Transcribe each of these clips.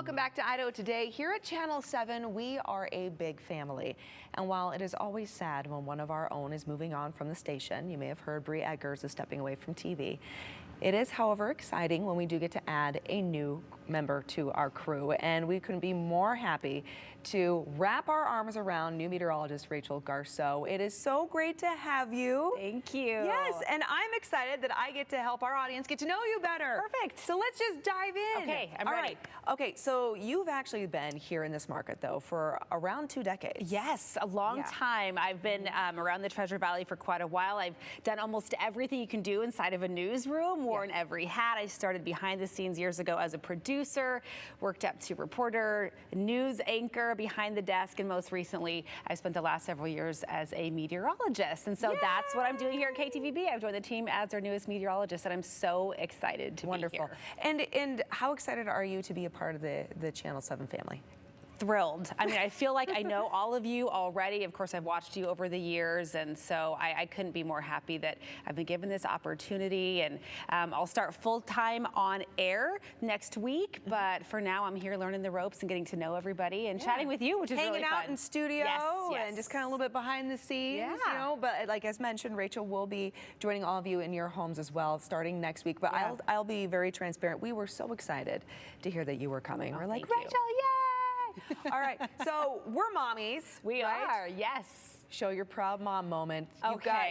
welcome back to Idaho Today. Here at Channel 7, we are a big family. And while it is always sad when one of our own is moving on from the station, you may have heard Bree Eggers is stepping away from TV. It is, however, exciting when we do get to add a new member to our crew, and we couldn't be more happy to wrap our arms around new meteorologist Rachel Garceau. It is so great to have you. Thank you. Yes, and I'm excited that I get to help our audience get to know you better. Perfect. So let's just dive in. Okay, I'm All ready. right. Okay, so you've actually been here in this market, though, for around 2 decades. Yes, a long time. I've been around the Treasure Valley for quite a while. I've done almost everything you can do inside of a newsroom, worn every hat. I started behind the scenes years ago as a producer, worked up to reporter, news anchor, behind the desk, and most recently, I spent the last several years as a meteorologist. And so that's what I'm doing here at KTVB. I've joined the team as our newest meteorologist, and I'm so excited to be here. And how excited are you to be a part of the Channel 7 family? Thrilled. I mean, I feel like I know all of you already. Of course, I've watched you over the years, and so I couldn't be more happy that I've been given this opportunity. And I'll start full-time on air next week, but for now, I'm here learning the ropes and getting to know everybody and chatting with you, which is really fun. Hanging out in studio and just kind of a little bit behind the scenes, you know. But like as mentioned, Rachel will be joining all of you in your homes as well starting next week. But I'll be very transparent. We were so excited to hear that you were coming. We're like, Rachel, yay! All right, so we're mommies. We are, yes. Show your proud mom moment.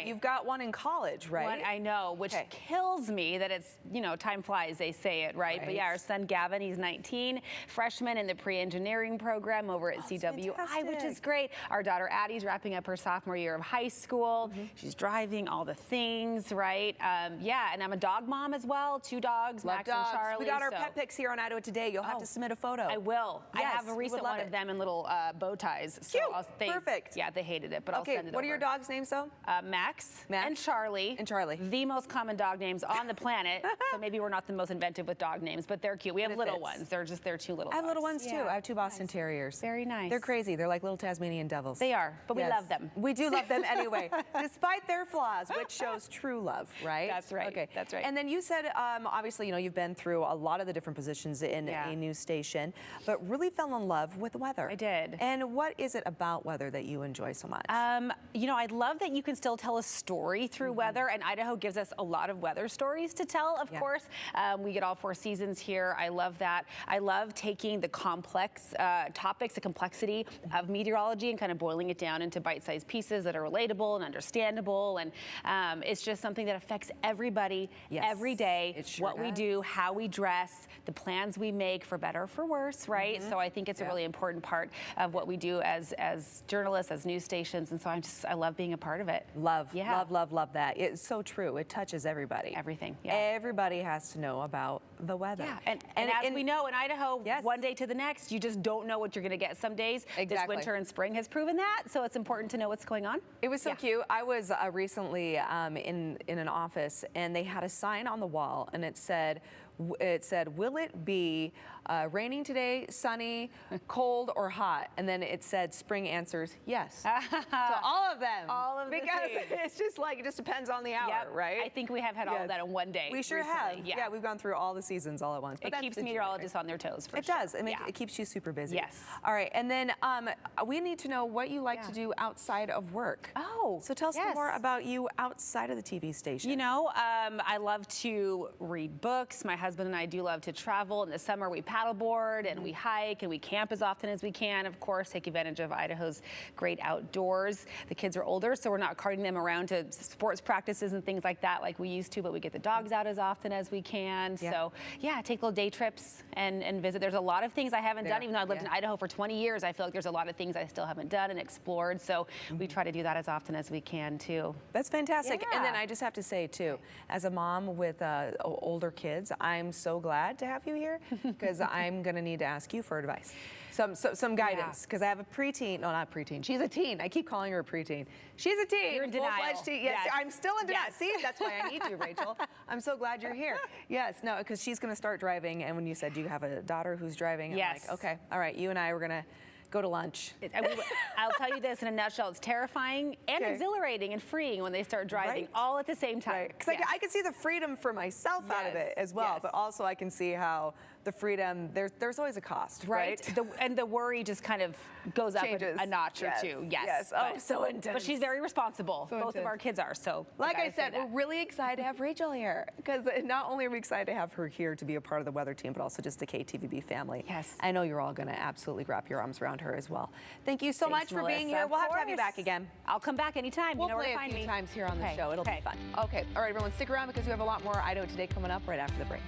You've got one in college, right? One, I know, which kills me that it's, you know, time flies, they say it, right? But yeah, our son Gavin, he's 19, freshman in the pre-engineering program over at CWI, which is great. Our daughter Addie's wrapping up her sophomore year of high school. She's driving all the things, right? Yeah, and I'm a dog mom as well, 2 dogs, Max and Charlie. We got our pet pics here on Idaho Today. You'll have to submit a photo. I will. I have a recent one of them in little bow ties. So Cute. Perfect. Yeah, they hated it, but I'll send it over. What are your dogs' names, though? Max and Charlie. The most common dog names on the planet. So maybe we're not the most inventive with dog names, but they're cute. We have little ones. They're 2 little dogs. I have little ones, too. I have 2 Boston Terriers. Very nice. They're crazy. They're like little Tasmanian devils. They are, but we love them. We do love them anyway, despite their flaws, which shows true love, right? That's right. Okay. That's right. And then you said, obviously, you know, you've been through a lot of the different positions in a news station, but really fell in love with weather. I did. And what is it about weather that you enjoy so much? You know, I love that you can still tell a story through weather, and Idaho gives us a lot of weather stories to tell, of course. We get all 4 seasons here. I love that. I love taking the complex topics, the complexity of meteorology, and kind of boiling it down into bite-sized pieces that are relatable and understandable. And it's just something that affects everybody every day. What we do, how we dress, the plans we make for better or for worse, right? So I think it's a really important part of what we do as journalists, as news stations, and so I love being a part of it. Love that. It's so true. It touches everybody. Everything. Everybody has to know about the weather. And as we know in Idaho, one day to the next, you just don't know what you're going to get some days. This winter and spring has proven that, so it's important to know what's going on. It was so cute. I was recently in an office, and they had a sign on the wall, and it said, will it be raining today, sunny, cold, or hot? And then it said spring answers yes. So all of them. All of because it's just like, it just depends on the hour, right? I think we have had all of that in one day. We sure have. Yeah, we've gone through all the seasons all at once. But it keeps meteorologists on their toes, for sure. It does. I mean, it keeps you super busy. Yes. All right, and then we need to know what you like to do outside of work. Oh, so tell us more about you outside of the TV station. You know, I love to read books. My husband and I do love to travel. In the summer, we paddleboard and we hike and we camp as often as we can. Of course, take advantage of Idaho's great outdoors. The kids are older, so we're not carting them around to sports practices and things like that like we used to, but we get the dogs out as often as we can. So yeah, take little day trips and visit. There's a lot of things I haven't done, even though I've lived in Idaho for 20 years. I feel like there's a lot of things I still haven't done and explored. So we try to do that as often as we can too. That's fantastic. And then I just have to say too, as a mom with older kids, I'm so glad to have you here because I'm going to need to ask you for advice. Some guidance, because I have a preteen. No, not preteen. She's a teen. I keep calling her a preteen. She's a teen. You're in denial. Full-fledged teen. Yes, I'm still in denial. See, that's why I need you, Rachel. I'm so glad you're here. Yes, no, because she's going to start driving. And when you said you have a daughter who's driving, I'm like, okay, all right, you and I were going to go to lunch. I'll tell you this in a nutshell. It's terrifying and exhilarating and freeing when they start driving all at the same time. Because I can see the freedom for myself out of it as well, but also I can see how the freedom, there's always a cost, right? And the worry just kind of goes up a notch or two. Yes. Oh, so intense. But she's very responsible. Both of our kids are. So like I said, we're really excited to have Rachel here, because not only are we excited to have her here to be a part of the weather team, but also just the KTVB family. Yes. I know you're all going to absolutely wrap your arms around her as well. Thank you so much for Mellisa, being here. We'll have to have you back again. I'll come back anytime. We'll you know play where to find a few me. times here on the show. It'll be fun. Okay. All right, everyone, stick around because we have a lot more Idaho Today coming up right after the break.